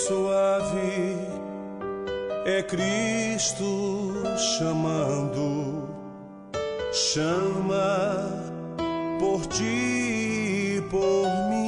suave é Cristo chamando, chama por ti e por mim.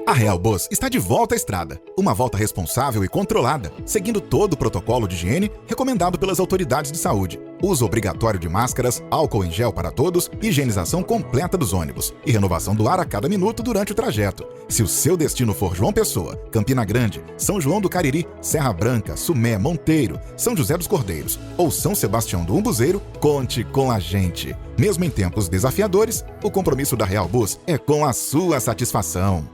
A Real Bus está de volta à estrada. Uma volta responsável e controlada, seguindo todo o protocolo de higiene recomendado pelas autoridades de saúde. Uso obrigatório de máscaras, álcool em gel para todos, higienização completa dos ônibus e renovação do ar a cada minuto durante o trajeto. Se o seu destino for João Pessoa, Campina Grande, São João do Cariri, Serra Branca, Sumé, Monteiro, São José dos Cordeiros ou São Sebastião do Umbuzeiro, conte com a gente. Mesmo em tempos desafiadores, o compromisso da Real Bus é com a sua satisfação.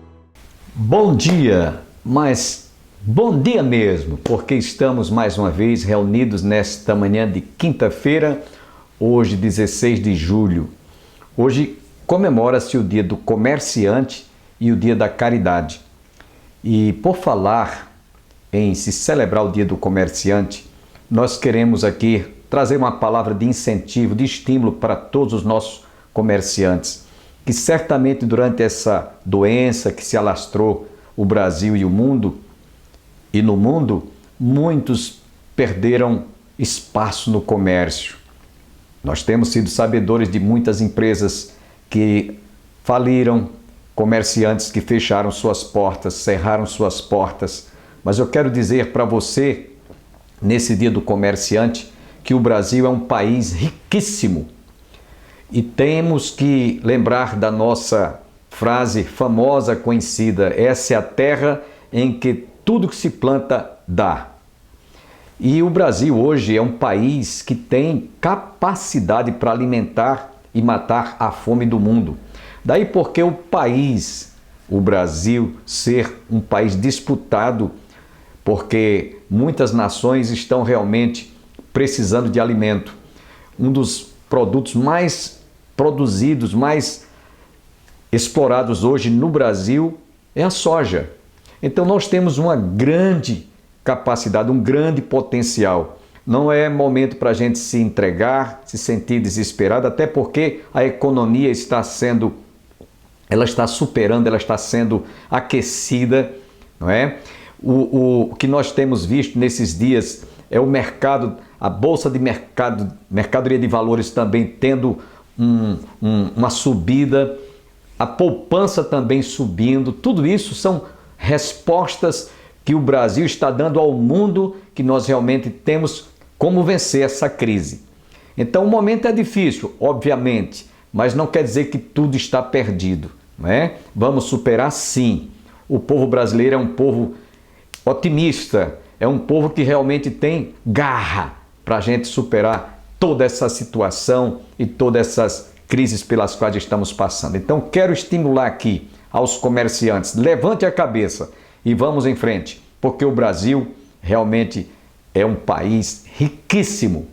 Bom dia, mas bom dia mesmo, porque estamos mais uma vez reunidos nesta manhã de quinta-feira, hoje 16 de julho. Hoje comemora-se o Dia do Comerciante e o Dia da Caridade. E por falar em se celebrar o Dia do Comerciante, nós queremos aqui trazer uma palavra de incentivo, de estímulo para todos os nossos comerciantes, que certamente durante essa doença que se alastrou o Brasil e o mundo, e no mundo, muitos perderam espaço no comércio. Nós temos sido sabedores de muitas empresas que faliram, comerciantes que fecharam suas portas, cerraram suas portas. Mas eu quero dizer para você, nesse Dia do Comerciante, que o Brasil é um país riquíssimo. E temos que lembrar da nossa frase famosa, conhecida: essa é a terra em que tudo que se planta dá. E o Brasil hoje é um país que tem capacidade para alimentar e matar a fome do mundo. Daí porque o país, o Brasil, ser um país disputado, porque muitas nações estão realmente precisando de alimento. Um dos produtos mais produzidos, mais explorados hoje no Brasil é a soja. Então nós temos uma grande capacidade, um grande potencial. Não é momento para a gente se entregar, se sentir desesperado, até porque a economia está sendo, ela está superando, ela está sendo aquecida, não é? O que nós temos visto nesses dias é o mercado, a Bolsa de Mercadoria de Valores também tendo uma subida, a poupança também subindo. Tudo isso são respostas que o Brasil está dando ao mundo, que nós realmente temos como vencer essa crise. Então o momento é difícil, obviamente, mas não quer dizer que tudo está perdido, não é? Vamos superar sim. O povo brasileiro é um povo otimista, é um povo que realmente tem garra para a gente superar toda essa situação e todas essas crises pelas quais estamos passando. Então quero estimular aqui aos comerciantes: levante a cabeça e vamos em frente, porque o Brasil realmente é um país riquíssimo.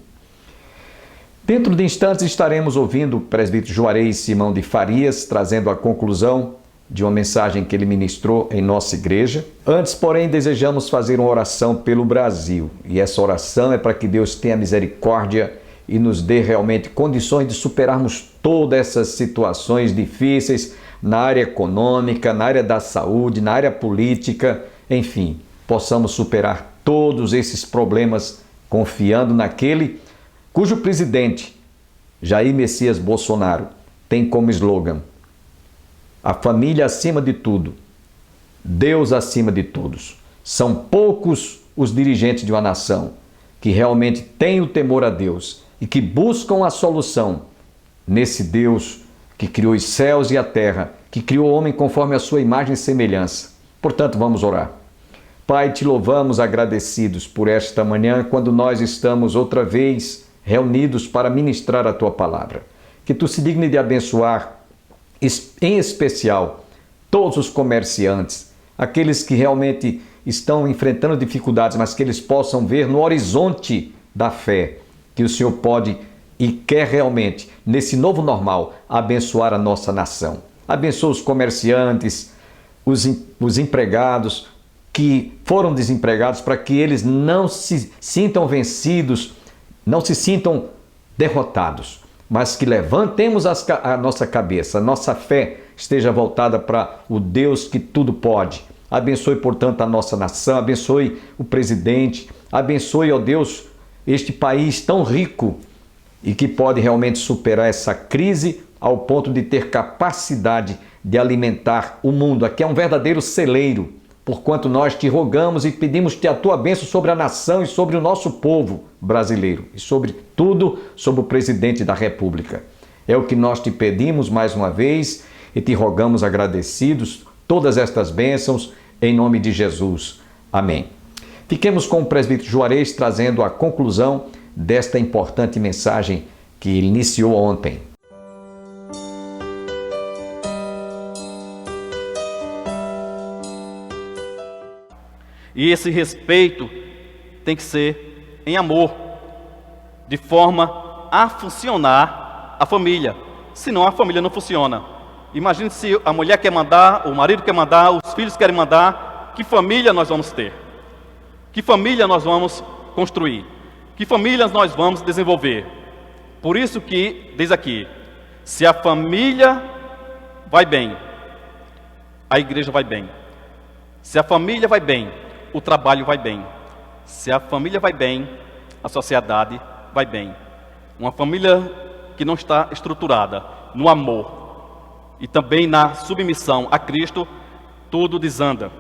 Dentro de instantes estaremos ouvindo o presbítero Juarez Simão de Farias trazendo a conclusão de uma mensagem que ele ministrou em nossa igreja. Antes, porém, desejamos fazer uma oração pelo Brasil. E essa oração é para que Deus tenha misericórdia e nos dê realmente condições de superarmos todas essas situações difíceis na área econômica, na área da saúde, na área política, enfim, possamos superar todos esses problemas confiando naquele cujo presidente, Jair Messias Bolsonaro, tem como slogan: a família acima de tudo, Deus acima de todos. São poucos os dirigentes de uma nação que realmente têm o temor a Deus e que buscam a solução nesse Deus que criou os céus e a terra, que criou o homem conforme a sua imagem e semelhança. Portanto, vamos orar. Pai, te louvamos agradecidos por esta manhã, quando nós estamos outra vez reunidos para ministrar a tua palavra. Que tu se digne de abençoar, em especial, todos os comerciantes, aqueles que realmente estão enfrentando dificuldades, mas que eles possam ver no horizonte da fé que o Senhor pode e quer realmente, nesse novo normal, abençoar a nossa nação. Abençoa os comerciantes, os empregados que foram desempregados, para que eles não se sintam vencidos, não se sintam derrotados, mas que levantemos a nossa cabeça, a nossa fé esteja voltada para o Deus que tudo pode, Abençoe, portanto, a nossa nação, abençoe o presidente, abençoe, ó Deus, este país tão rico e que pode realmente superar essa crise ao ponto de ter capacidade de alimentar o mundo. Aqui é um verdadeiro celeiro, porquanto nós te rogamos e pedimos-te a tua bênção sobre a nação e sobre o nosso povo brasileiro e sobre tudo, sobre o presidente da República. É o que nós te pedimos mais uma vez e te rogamos agradecidos todas estas bênçãos em nome de Jesus. Amém. Fiquemos com o presbítero Juarez trazendo a conclusão desta importante mensagem que iniciou ontem. E esse respeito tem que ser em amor, de forma a funcionar a família. Senão a família não funciona. Imagine se a mulher quer mandar, o marido quer mandar, os filhos querem mandar. Que família nós vamos ter? Que família nós vamos construir? Que famílias nós vamos desenvolver? Por isso que diz aqui, se a família vai bem, a igreja vai bem. Se a família vai bem, o trabalho vai bem. Se a família vai bem, a sociedade vai bem. Uma família que não está estruturada no amor e também na submissão a Cristo, tudo desanda.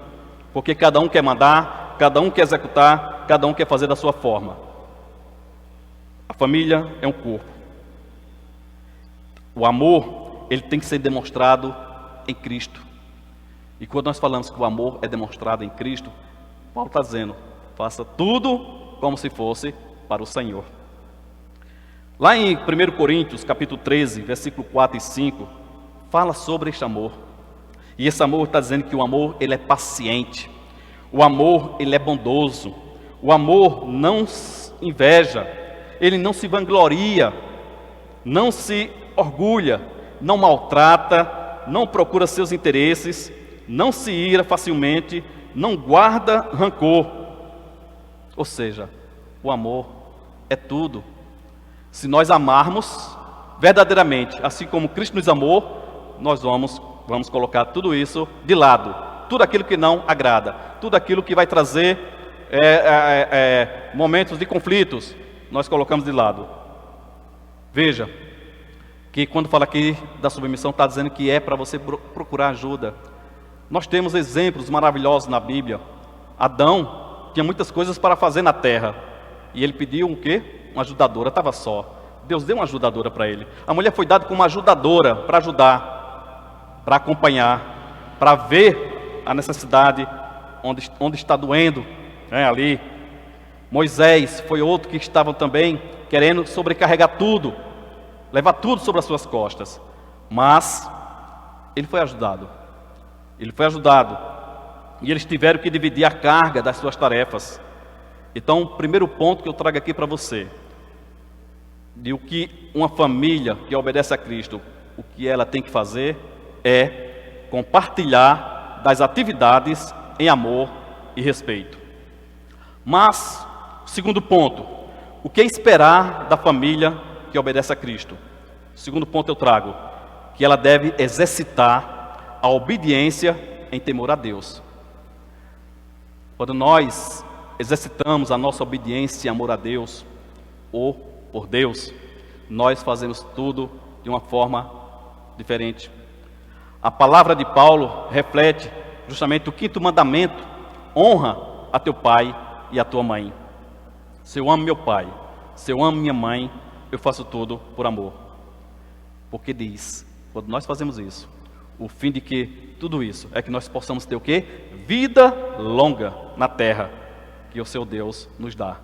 Porque cada um quer mandar, cada um quer executar, cada um quer fazer da sua forma. A família é um corpo. O amor, ele tem que ser demonstrado em Cristo. E quando nós falamos que o amor é demonstrado em Cristo, Paulo está dizendo, faça tudo como se fosse para o Senhor. Lá em 1 Coríntios, capítulo 13, versículo 4 e 5, fala sobre este amor. E esse amor está dizendo que o amor, ele é paciente. O amor, ele é bondoso. O amor não inveja. Ele não se vangloria. Não se orgulha. Não maltrata. Não procura seus interesses. Não se ira facilmente. Não guarda rancor. Ou seja, o amor é tudo. Se nós amarmos verdadeiramente, assim como Cristo nos amou, nós vamos colocar tudo isso de lado. Tudo aquilo que não agrada. Tudo aquilo que vai trazer momentos de conflitos, nós colocamos de lado. Veja, que quando fala aqui da submissão, está dizendo que é para você procurar ajuda. Nós temos exemplos maravilhosos na Bíblia. Adão tinha muitas coisas para fazer na terra. E ele pediu um quê? Uma ajudadora, estava só. Deus deu uma ajudadora para ele. A mulher foi dada como uma ajudadora para ajudar, para acompanhar, para ver a necessidade onde está doendo, ali. Moisés foi outro que estava também querendo sobrecarregar tudo, levar tudo sobre as suas costas. Mas ele foi ajudado. Ele foi ajudado. E eles tiveram que dividir a carga das suas tarefas. Então, o primeiro ponto que eu trago aqui para você, de o que uma família que obedece a Cristo, o que ela tem que fazer é compartilhar das atividades em amor e respeito. Mas, segundo ponto, o que esperar da família que obedece a Cristo? Segundo ponto eu trago, que ela deve exercitar a obediência em temor a Deus. Quando nós exercitamos a nossa obediência e amor a Deus, ou por Deus, nós fazemos tudo de uma forma diferente. A palavra de Paulo reflete justamente o 5º mandamento: honra a teu pai e a tua mãe. Se eu amo meu pai, se eu amo minha mãe, eu faço tudo por amor. Porque diz, quando nós fazemos isso, o fim de que tudo isso é que nós possamos ter o quê? Vida longa na terra, que o seu Deus nos dá.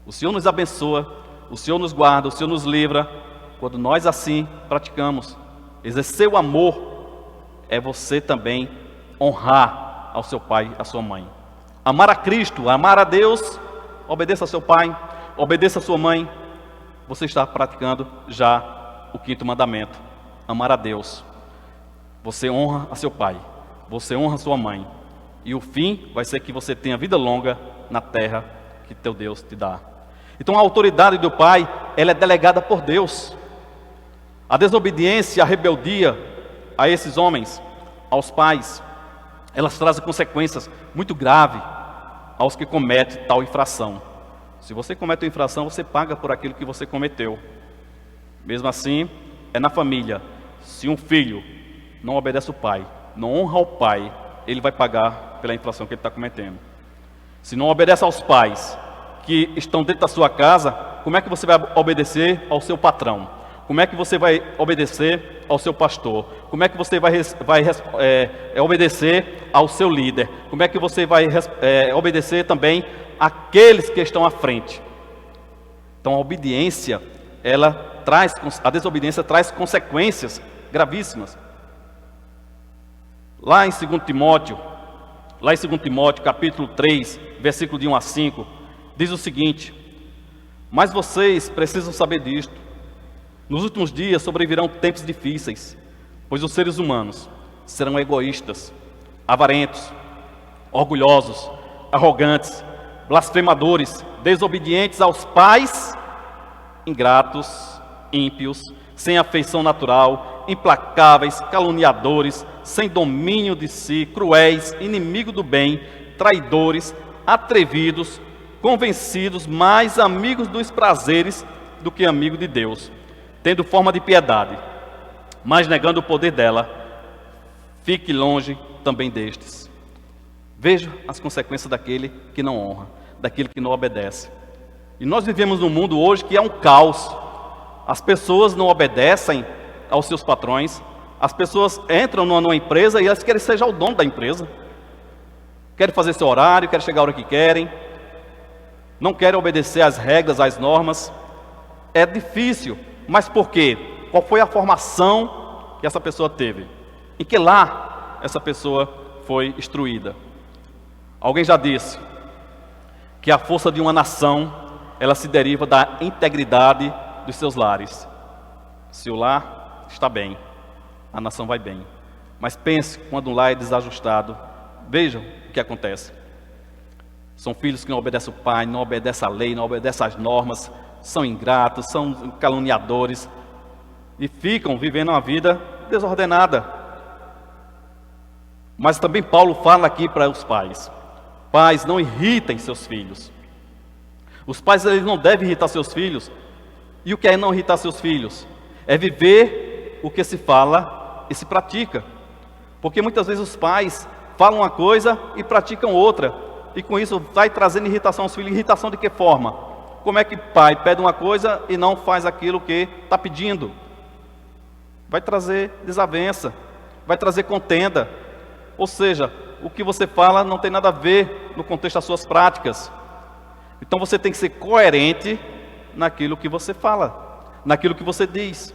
O Senhor nos abençoa, o Senhor nos guarda, o Senhor nos livra. Quando nós assim praticamos, exercer o amor é você também honrar ao seu pai, à sua mãe. Amar a Cristo, amar a Deus, obedeça ao seu pai, obedeça à sua mãe. Você está praticando já o 5º mandamento: amar a Deus. Você honra a seu pai, você honra a sua mãe, e o fim vai ser que você tenha vida longa na terra que teu Deus te dá. Então a autoridade do pai, ela é delegada por Deus. A desobediência, a rebeldia a esses homens, aos pais, elas trazem consequências muito graves aos que cometem tal infração. Se você comete uma infração, você paga por aquilo que você cometeu. Mesmo assim, é na família. Se um filho não obedece o pai, não honra o pai, ele vai pagar pela infração que ele está cometendo. Se não obedece aos pais que estão dentro da sua casa, como é que você vai obedecer ao seu patrão? Como é que você vai obedecer ao seu pastor? Como é que você vai obedecer ao seu líder? Como é que você vai obedecer também àqueles que estão à frente? Então a obediência, a desobediência traz consequências gravíssimas. Lá em 2 Timóteo, capítulo 3, versículo de 1 a 5, diz o seguinte: mas vocês precisam saber disto. Nos últimos dias sobrevirão tempos difíceis, pois os seres humanos serão egoístas, avarentos, orgulhosos, arrogantes, blasfemadores, desobedientes aos pais, ingratos, ímpios, sem afeição natural, implacáveis, caluniadores, sem domínio de si, cruéis, inimigos do bem, traidores, atrevidos, convencidos, mais amigos dos prazeres do que amigos de Deus, tendo forma de piedade, mas negando o poder dela. Fique longe também destes. Veja as consequências daquele que não honra, daquele que não obedece. E nós vivemos num mundo hoje que é um caos. As pessoas não obedecem aos seus patrões. As pessoas entram numa empresa e elas querem ser o dono da empresa. Querem fazer seu horário, querem chegar a hora que querem. Não querem obedecer às regras, às normas. É difícil. Mas por quê? Qual foi a formação que essa pessoa teve? Em que lar essa pessoa foi instruída? Alguém já disse que a força de uma nação, ela se deriva da integridade dos seus lares. Se o lar está bem, a nação vai bem. Mas pense, quando um lar é desajustado, vejam o que acontece. São filhos que não obedecem o pai, não obedecem à lei, não obedecem às normas, são ingratos, são caluniadores e ficam vivendo uma vida desordenada. Mas também Paulo fala aqui para os pais: pais, não irritem seus filhos. Os pais, eles não devem irritar seus filhos. E o que é não irritar seus filhos? É viver o que se fala e se pratica. Porque muitas vezes os pais falam uma coisa e praticam outra, e com isso vai trazendo irritação aos filhos. Irritação de que forma? Como é que pai pede uma coisa e não faz aquilo que está pedindo? Vai trazer desavença, vai trazer contenda. Ou seja, o que você fala não tem nada a ver no contexto das suas práticas. Então você tem que ser coerente naquilo que você fala, naquilo que você diz,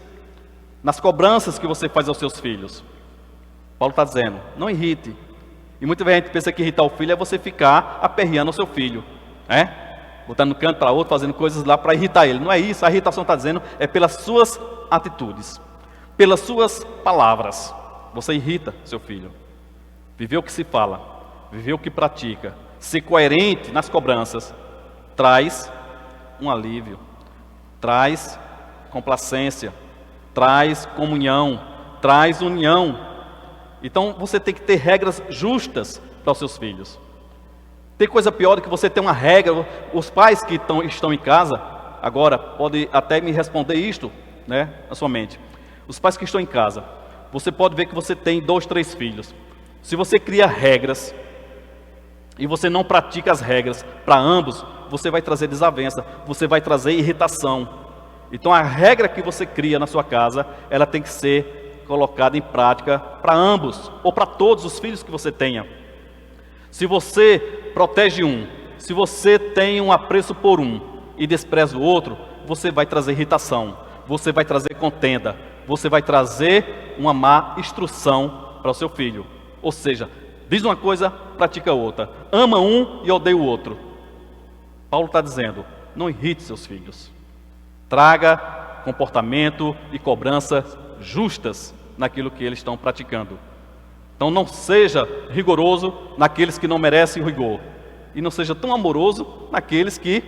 nas cobranças que você faz aos seus filhos. Paulo está dizendo, não irrite. E muita gente pensa que irritar o filho é você ficar aperreando o seu filho, botando um canto para outro, fazendo coisas lá para irritar ele. Não é isso, a irritação está dizendo, é pelas suas atitudes, pelas suas palavras. Você irrita seu filho. Viver o que se fala, viver o que pratica, ser coerente nas cobranças, traz um alívio, traz complacência, traz comunhão, traz união. Então você tem que ter regras justas para os seus filhos. Tem coisa pior do que você ter uma regra. Os pais que estão em casa, agora, podem até me responder isto, na sua mente. Os pais que estão em casa, você pode ver que você tem 2, 3 filhos. Se você cria regras e você não pratica as regras para ambos, você vai trazer desavença, você vai trazer irritação. Então a regra que você cria na sua casa, ela tem que ser colocada em prática para ambos, ou para todos os filhos que você tenha. Se você protege um, se você tem um apreço por um e despreza o outro, você vai trazer irritação, você vai trazer contenda, você vai trazer uma má instrução para o seu filho. Ou seja, diz uma coisa, pratica outra. Ama um e odeia o outro. Paulo está dizendo, não irrite seus filhos. Traga comportamento e cobranças justas naquilo que eles estão praticando. Então não seja rigoroso naqueles que não merecem rigor. E não seja tão amoroso naqueles que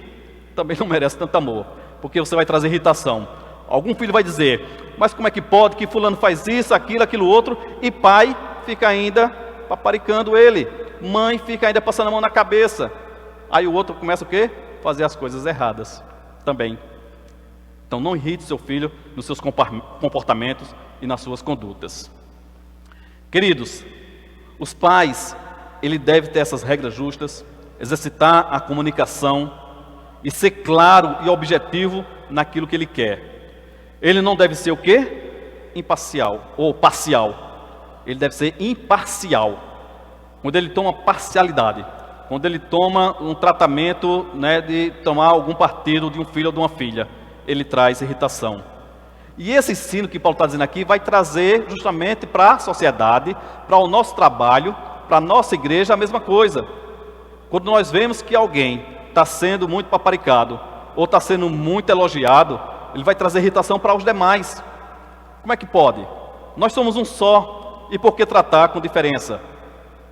também não merecem tanto amor. Porque você vai trazer irritação. Algum filho vai dizer, mas como é que pode que fulano faz isso, aquilo, aquilo outro, e pai fica ainda paparicando ele. Mãe fica ainda passando a mão na cabeça. Aí o outro começa o quê? Fazer as coisas erradas também. Então não irrite seu filho nos seus comportamentos e nas suas condutas. Queridos, os pais, ele deve ter essas regras justas, exercitar a comunicação e ser claro e objetivo naquilo que ele quer. Ele não deve ser o quê? Imparcial ou parcial. Ele deve ser imparcial. Quando ele toma parcialidade, quando ele toma um tratamento, né, de tomar algum partido de um filho ou de uma filha, ele traz irritação. E esse ensino que Paulo está dizendo aqui vai trazer justamente para a sociedade, para o nosso trabalho, para a nossa igreja, a mesma coisa. Quando nós vemos que alguém está sendo muito paparicado, ou está sendo muito elogiado, ele vai trazer irritação para os demais. Como é que pode? Nós somos um só, e por que tratar com diferença?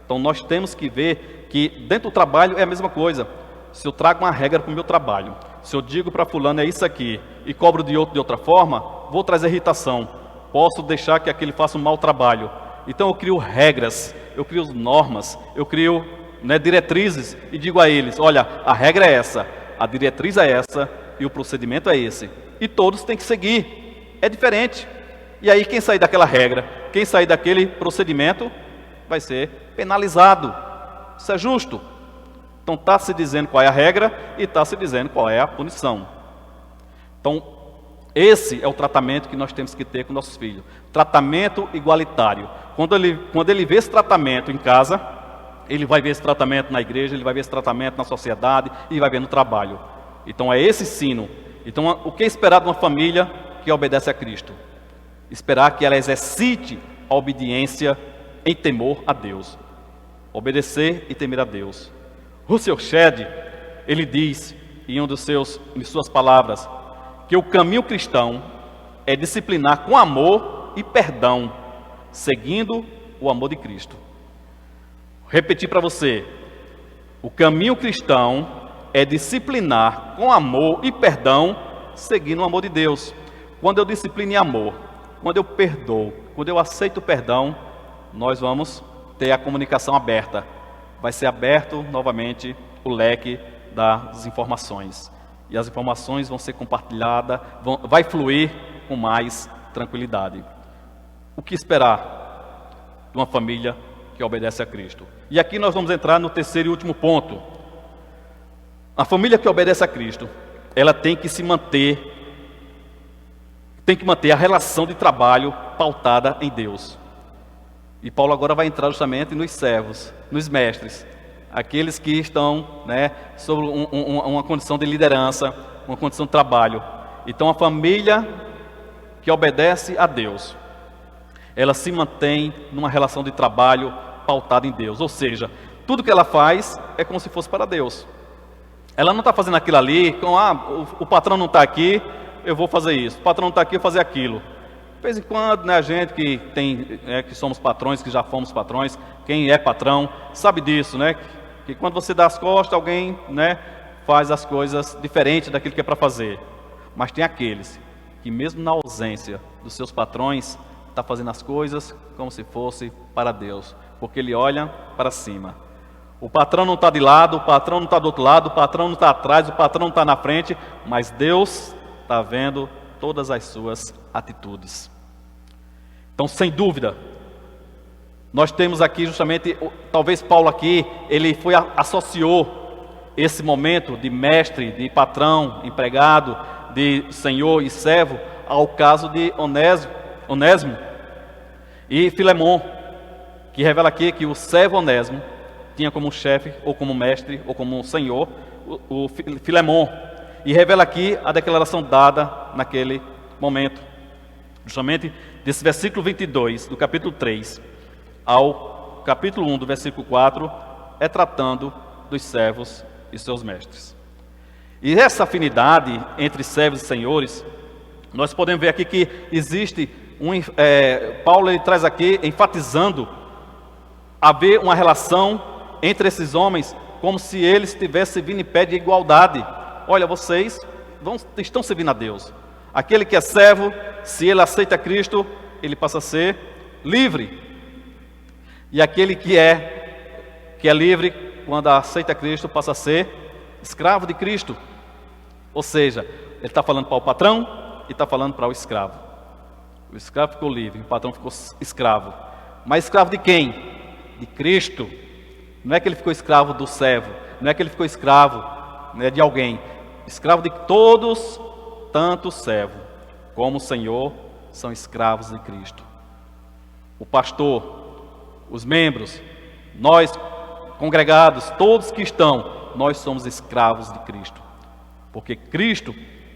Então nós temos que ver que dentro do trabalho é a mesma coisa. Se eu trago uma regra para o meu trabalho, se eu digo para fulano é isso aqui, e cobro de outro de outra forma, vou trazer irritação. Posso deixar que aquele faça um mau trabalho. Então eu crio regras, eu crio normas, eu crio, né, diretrizes e digo a eles, olha, a regra é essa, a diretriz é essa e o procedimento é esse. E todos têm que seguir. É diferente. E aí quem sair daquela regra, quem sair daquele procedimento, vai ser penalizado. Isso é justo. Então está se dizendo qual é a regra e está se dizendo qual é a punição. Então, esse é o tratamento que nós temos que ter com nossos filhos. Tratamento igualitário. Quando ele vê esse tratamento em casa, ele vai ver esse tratamento na igreja, ele vai ver esse tratamento na sociedade e vai ver no trabalho. Então é esse ensino. Então o que é esperar de uma família que obedece a Cristo? Esperar que ela exercite a obediência em temor a Deus. Obedecer e temer a Deus. Russell Shedd, ele diz em uma de suas palavras, que o caminho cristão é disciplinar com amor e perdão, seguindo o amor de Cristo. Repetir para você, o caminho cristão é disciplinar com amor e perdão, seguindo o amor de Deus. Quando eu disciplino em amor, quando eu perdoo, quando eu aceito o perdão, nós vamos ter a comunicação aberta. Vai ser aberto novamente o leque das informações. E as informações vão ser compartilhadas, vai fluir com mais tranquilidade. O que esperar de uma família que obedece a Cristo? E aqui nós vamos entrar no terceiro e último ponto. A família que obedece a Cristo, ela tem que manter a relação de trabalho pautada em Deus. E Paulo agora vai entrar justamente nos servos, nos mestres, aqueles que estão, né, sob uma condição de liderança, uma condição de trabalho. Então a família que obedece a Deus, ela se mantém numa relação de trabalho pautada em Deus. Ou seja, tudo que ela faz é como se fosse para Deus. Ela não está fazendo aquilo ali, o patrão não está aqui, eu vou fazer isso. O patrão não está aqui, eu vou fazer aquilo. De vez em quando, né, a gente que somos patrões, que já fomos patrões, quem é patrão, sabe disso, né? Que quando você dá as costas, alguém, né, faz as coisas diferentes daquilo que é para fazer. Mas tem aqueles que mesmo na ausência dos seus patrões, está fazendo as coisas como se fosse para Deus, porque ele olha para cima. O patrão não está de lado, o patrão não está do outro lado, o patrão não está atrás, o patrão não está na frente, mas Deus está vendo todas as suas atitudes. Então, sem dúvida, nós temos aqui justamente, talvez Paulo aqui, ele associou esse momento de mestre, de patrão, empregado, de senhor e servo, ao caso de Onésimo e Filemon, que revela aqui que o servo Onésimo tinha como chefe, ou como mestre, ou como senhor, o Filemon. E revela aqui a declaração dada naquele momento. Justamente desse versículo 22 do capítulo 3 ao capítulo 1 do versículo 4, é tratando dos servos e seus mestres. E essa afinidade entre servos e senhores, nós podemos ver aqui que existe Paulo ele traz aqui, enfatizando haver uma relação entre esses homens, como se eles tivessem vindo em pé de igualdade. Olha, vocês estão servindo a Deus. Aquele que é servo, se ele aceita Cristo, ele passa a ser livre. E aquele que é livre, quando aceita Cristo, passa a ser escravo de Cristo. Ou seja, ele está falando para o patrão e está falando para o escravo. O escravo ficou livre, o patrão ficou escravo. Mas escravo de quem? De Cristo. Não é que ele ficou escravo do servo, não é que ele ficou escravo, né, de alguém. Escravo de todos, tanto o servo como o Senhor são escravos de Cristo. O pastor, os membros, nós congregados, todos que estão, nós somos escravos de Cristo. Porque Cristo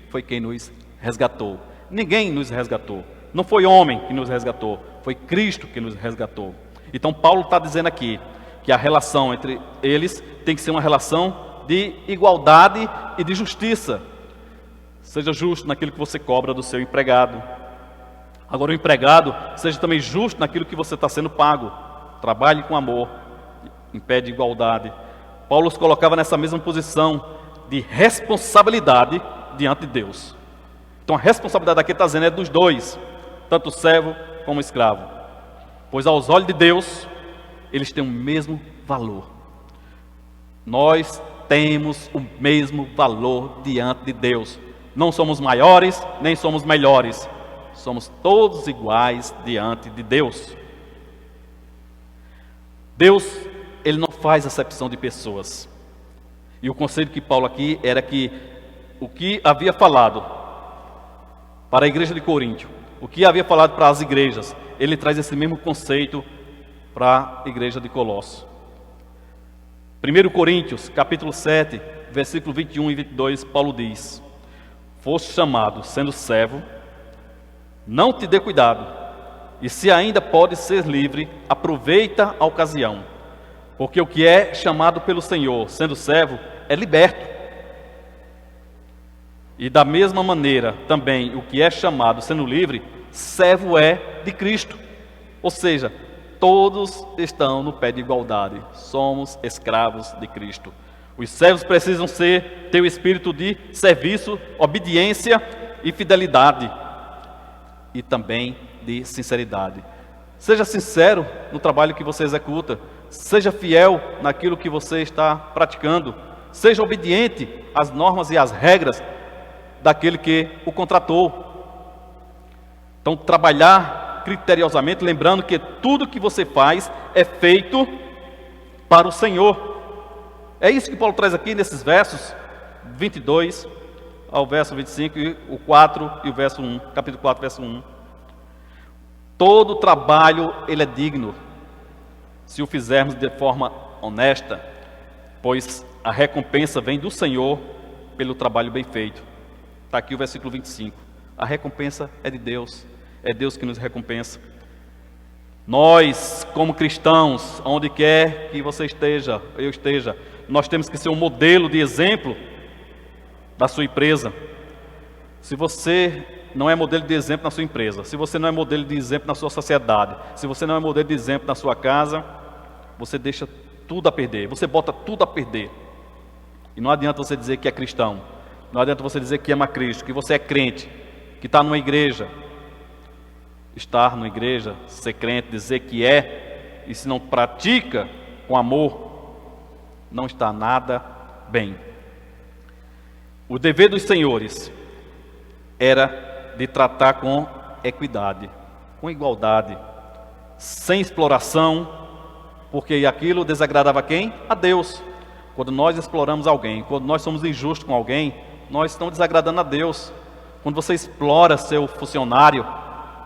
foi quem nos resgatou. Ninguém nos resgatou. Não foi homem que nos resgatou, foi Cristo que nos resgatou. Então Paulo está dizendo aqui que a relação entre eles tem que ser uma relação de igualdade e de justiça. Seja justo naquilo que você cobra do seu empregado. Agora o empregado seja também justo naquilo que você está sendo pago. Trabalhe com amor, em pé de igualdade. Paulo os colocava nessa mesma posição de responsabilidade diante de Deus. Então a responsabilidade aqui está dizendo é dos dois, tanto o servo como o escravo. Pois aos olhos de Deus, eles têm o mesmo valor. Nós temos o mesmo valor diante de Deus. Não somos maiores, nem somos melhores. Somos todos iguais diante de Deus. Deus, Ele não faz acepção de pessoas. E o conselho que Paulo aqui era que o que havia falado para a igreja de Coríntio, o que havia falado para as igrejas, ele traz esse mesmo conceito para a igreja de Colossos. 1 Coríntios, capítulo 7, versículo 21 e 22, Paulo diz: foste chamado sendo servo, não te dê cuidado, e se ainda pode ser livre, aproveita a ocasião, porque o que é chamado pelo Senhor, sendo servo, é liberto. E da mesma maneira, também, o que é chamado, sendo livre, servo é de Cristo. Ou seja, todos estão no pé de igualdade. Somos escravos de Cristo. Os servos precisam ter o espírito de serviço, obediência e fidelidade. E também de sinceridade. Seja sincero no trabalho que você executa. Seja fiel naquilo que você está praticando. Seja obediente às normas e às regras daquele que o contratou. Então, trabalhar criteriosamente, lembrando que tudo que você faz é feito para o Senhor. É isso que Paulo traz aqui nesses versos 22 ao verso 25, e o 4 e o verso 1, capítulo 4, verso 1. Todo trabalho, ele é digno, se o fizermos de forma honesta, pois a recompensa vem do Senhor pelo trabalho bem feito. Está aqui o versículo 25. A recompensa é de Deus. É Deus que nos recompensa. Nós, como cristãos, onde quer que você esteja, eu esteja, nós temos que ser um modelo de exemplo da sua empresa. Se você não é modelo de exemplo na sua empresa, se você não é modelo de exemplo na sua sociedade, se você não é modelo de exemplo na sua casa, você deixa tudo a perder, você bota tudo a perder. E não adianta você dizer que é cristão, não adianta você dizer que ama Cristo, que você é crente, que está numa igreja. Estar numa igreja, ser crente, dizer que é, e se não pratica com amor, não está nada bem. O dever dos senhores era de tratar com equidade, com igualdade, sem exploração, porque aquilo desagradava quem? A Deus. Quando nós exploramos alguém, quando nós somos injustos com alguém, nós estamos desagradando a Deus. Quando você explora seu funcionário,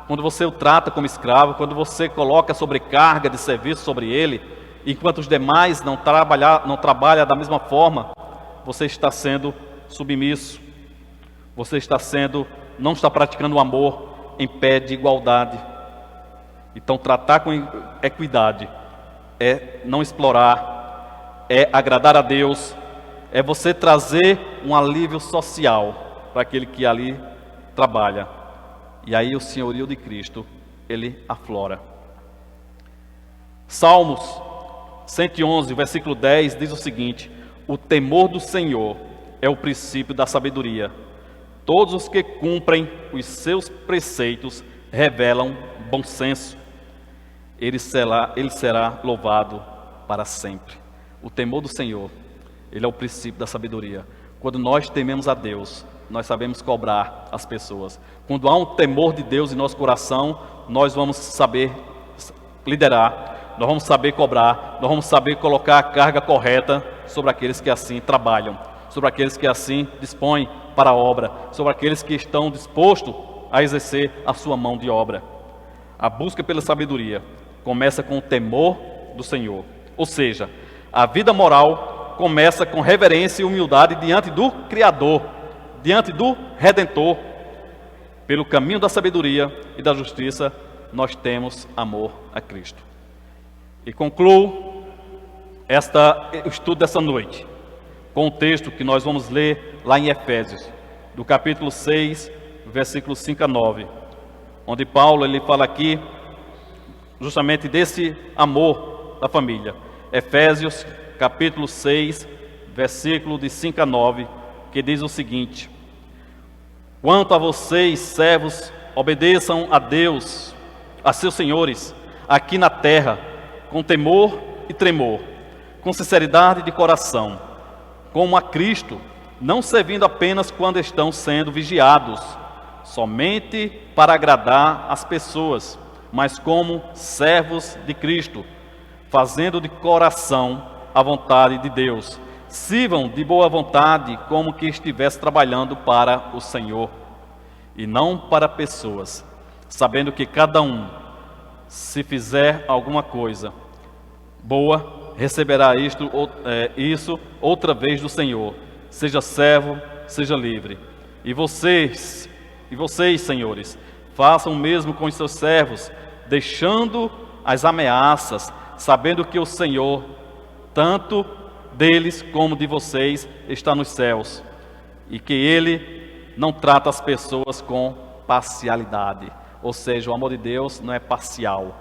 quando você o trata como escravo, quando você coloca sobrecarga de serviço sobre ele, enquanto os demais não trabalham da mesma forma, você está sendo submisso, você não está praticando o amor em pé de igualdade. Então, tratar com equidade é não explorar, é agradar a Deus, é você trazer um alívio social para aquele que ali trabalha. E aí o senhorio de Cristo, ele aflora. Salmos 111, versículo 10, diz o seguinte: o temor do Senhor é o princípio da sabedoria. Todos os que cumprem os seus preceitos revelam bom senso. ele será louvado para sempre. O temor do Senhor, ele é o princípio da sabedoria. Quando nós tememos a Deus, nós sabemos cobrar as pessoas. Quando há um temor de Deus em nosso coração, nós vamos saber liderar, nós vamos saber cobrar, nós vamos saber colocar a carga correta sobre aqueles que assim trabalham, sobre aqueles que assim dispõem para a obra, sobre aqueles que estão dispostos a exercer a sua mão de obra. A busca pela sabedoria começa com o temor do Senhor. Ou seja, a vida moral começa com reverência e humildade diante do Criador, diante do Redentor. Pelo caminho da sabedoria e da justiça, nós temos amor a Cristo. E concluo o estudo dessa noite com o texto que nós vamos ler lá em Efésios, do capítulo 6, versículos 5 a 9, onde Paulo ele fala aqui justamente desse amor da família. Efésios, capítulo 6, versículo de 5 a 9, que diz o seguinte: quanto a vocês, servos, obedeçam a Deus, a seus senhores, aqui na terra, com temor e tremor, com sinceridade de coração, como a Cristo, não servindo apenas quando estão sendo vigiados, somente para agradar as pessoas, mas como servos de Cristo, fazendo de coração a vontade de Deus. Sirvam de boa vontade, como que estivesse trabalhando para o Senhor, e não para pessoas, sabendo que cada um, se fizer alguma coisa boa, receberá isso outra vez do Senhor, seja servo, seja livre. E vocês, senhores, façam o mesmo com os seus servos, deixando as ameaças, sabendo que o Senhor, tanto deles como de vocês, está nos céus, e que Ele não trata as pessoas com parcialidade. Ou seja, o amor de Deus não é parcial,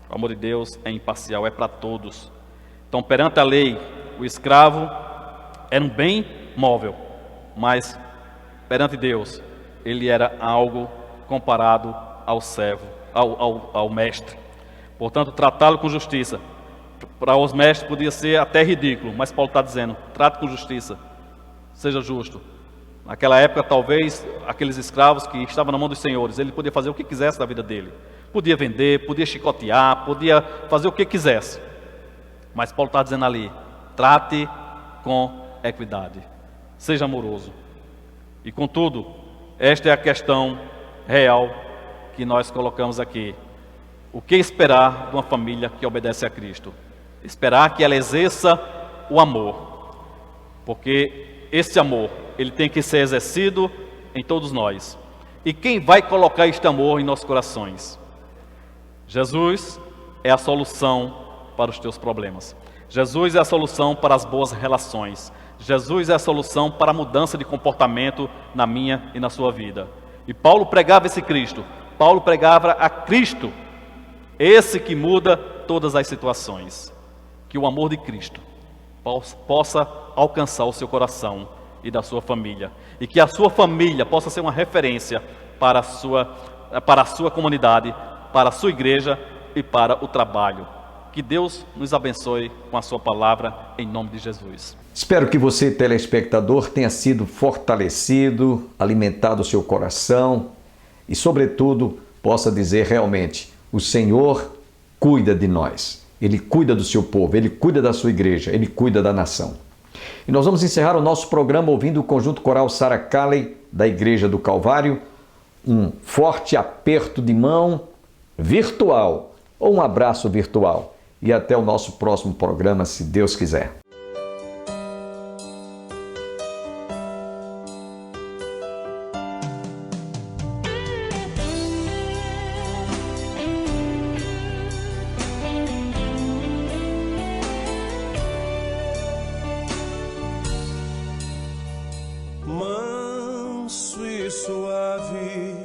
o amor de Deus é imparcial, é para todos. Então, perante a lei, o escravo era um bem móvel, mas perante Deus, ele era algo comparado ao servo, ao mestre. Portanto, tratá-lo com justiça, para os mestres podia ser até ridículo, mas Paulo está dizendo, trate com justiça, seja justo. Naquela época, talvez, aqueles escravos que estavam na mão dos senhores, ele podia fazer o que quisesse da vida dele. Podia vender, podia chicotear, podia fazer o que quisesse. Mas Paulo está dizendo ali, trate com equidade, seja amoroso. E contudo, esta é a questão real que nós colocamos aqui. O que esperar de uma família que obedece a Cristo? Esperar que ela exerça o amor, porque esse amor, ele tem que ser exercido em todos nós. E quem vai colocar este amor em nossos corações? Jesus é a solução para os teus problemas. Jesus é a solução para as boas relações. Jesus é a solução para a mudança de comportamento na minha e na sua vida. E Paulo pregava esse Cristo. Paulo pregava a Cristo, esse que muda todas as situações. Que o amor de Cristo possa alcançar o seu coração e da sua família. E que a sua família possa ser uma referência para a sua comunidade, para a sua igreja e para o trabalho. Que Deus nos abençoe com a sua palavra, em nome de Jesus. Espero que você, telespectador, tenha sido fortalecido, alimentado o seu coração e, sobretudo, possa dizer realmente, o Senhor cuida de nós. Ele cuida do seu povo, Ele cuida da sua igreja, Ele cuida da nação. E nós vamos encerrar o nosso programa ouvindo o conjunto coral Sarah Calley, da Igreja do Calvário. Um forte aperto de mão virtual ou um abraço virtual. E até o nosso próximo programa, se Deus quiser. Manso e suave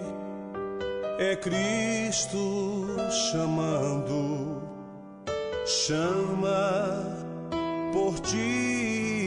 é Cristo chamando, chama por ti.